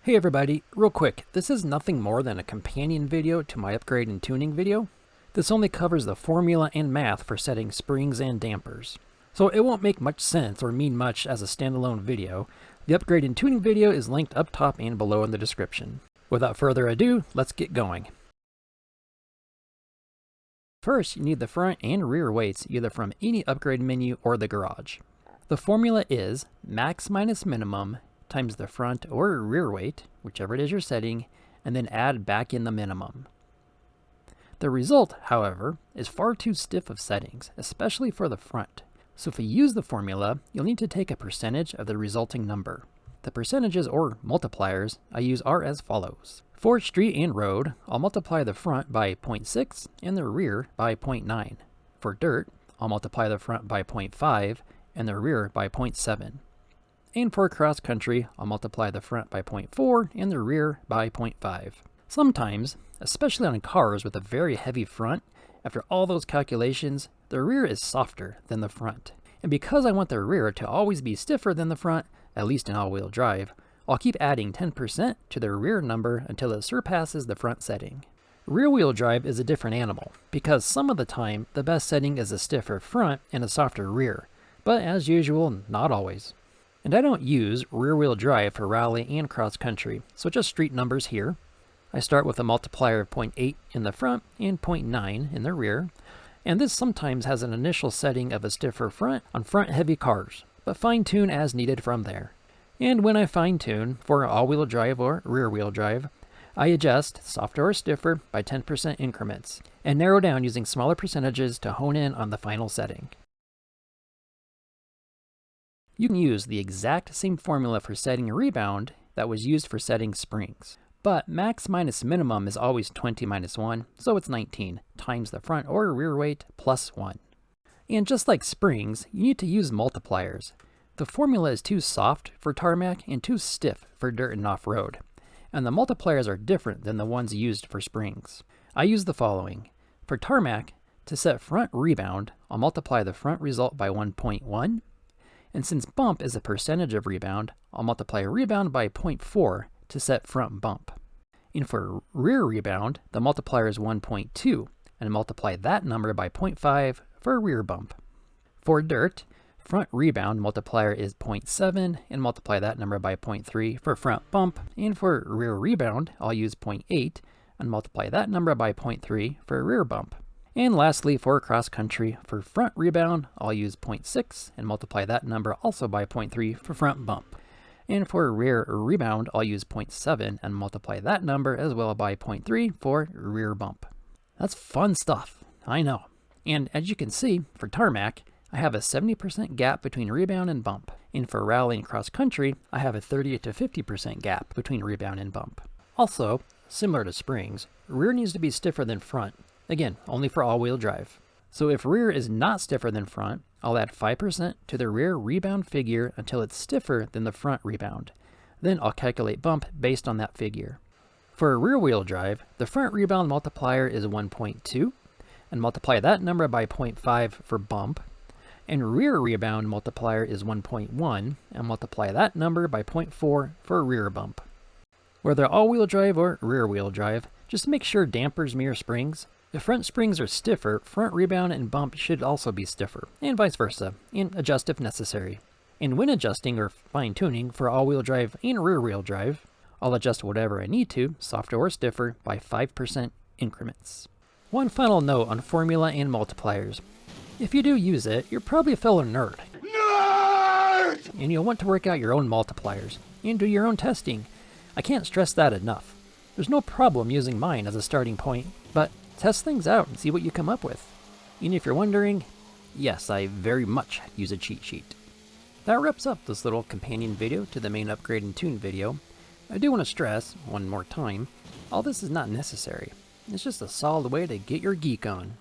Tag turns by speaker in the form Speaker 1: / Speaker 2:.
Speaker 1: Hey everybody, real quick, this is nothing more than a companion video to my upgrade and tuning video. This only covers the formula and math for setting springs and dampers. So it won't make much sense or mean much as a standalone video. The upgrade and tuning video is linked up top and below in the description. Without further ado, let's get going. First, you need the front and rear weights either from any upgrade menu or the garage. The formula is max minus minimum times the front or rear weight, whichever it is you're setting, and then add back in the minimum. The result, however, is far too stiff of settings, especially for the front. So if you use the formula, you'll need to take a percentage of the resulting number. The percentages or multipliers I use are as follows. For street and road, I'll multiply the front by 0.6 and the rear by 0.9. For dirt, I'll multiply the front by 0.5 and the rear by 0.7. And for cross country, I'll multiply the front by 0.4 and the rear by 0.5. Sometimes, especially on cars with a very heavy front, after all those calculations, the rear is softer than the front. And because I want the rear to always be stiffer than the front, at least in all-wheel drive, I'll keep adding 10% to the rear number until it surpasses the front setting. Rear-wheel drive is a different animal, because some of the time, the best setting is a stiffer front and a softer rear, but as usual, not always. And I don't use rear-wheel drive for rally and cross-country, so just street numbers here. I start with a multiplier of 0.8 in the front and 0.9 in the rear, and this sometimes has an initial setting of a stiffer front on front-heavy cars, but fine-tune as needed from there. And when I fine-tune for all-wheel drive or rear-wheel drive, I adjust softer or stiffer by 10% increments, and narrow down using smaller percentages to hone in on the final setting. You can use the exact same formula for setting a rebound that was used for setting springs. But max minus minimum is always 20 minus 1, so it's 19, times the front or rear weight plus 1. And just like springs, you need to use multipliers. The formula is too soft for tarmac and too stiff for dirt and off-road. And the multipliers are different than the ones used for springs. I use the following. For tarmac, to set front rebound, I'll multiply the front result by 1.1. And since bump is a percentage of rebound, I'll multiply rebound by 0.4 to set front bump. And for rear rebound, the multiplier is 1.2, and multiply that number by 0.5 for rear bump. For dirt, front rebound multiplier is 0.7, and multiply that number by 0.3 for front bump. And for rear rebound, I'll use 0.8, and multiply that number by 0.3 for rear bump. And lastly, for cross country, for front rebound, I'll use 0.6 and multiply that number also by 0.3 for front bump. And for rear rebound, I'll use 0.7 and multiply that number as well by 0.3 for rear bump. That's fun stuff, I know. And as you can see, for tarmac, I have a 70% gap between rebound and bump. And for rally and cross country, I have a 30 to 50% gap between rebound and bump. Also, similar to springs, rear needs to be stiffer than front. Again, only for all-wheel drive. So if rear is not stiffer than front, I'll add 5% to the rear rebound figure until it's stiffer than the front rebound. Then I'll calculate bump based on that figure. For a rear-wheel drive, the front rebound multiplier is 1.2, and multiply that number by 0.5 for bump. And rear rebound multiplier is 1.1, and multiply that number by 0.4 for rear bump. Whether all-wheel drive or rear-wheel drive, just make sure dampers mirror springs. If front springs are stiffer, front rebound and bump should also be stiffer, and vice versa, and adjust if necessary. And when adjusting or fine-tuning for all-wheel drive and rear-wheel drive, I'll adjust whatever I need to, softer or stiffer, by 5% increments. One final note on formula and multipliers. If you do use it, you're probably a fellow nerd. Nerd! And you'll want to work out your own multipliers, and do your own testing. I can't stress that enough. There's no problem using mine as a starting point, but test things out and see what you come up with. And if you're wondering, yes, I very much use a cheat sheet. That wraps up this little companion video to the main upgrade and tune video. I do want to stress, one more time, all this is not necessary. It's just a solid way to get your geek on.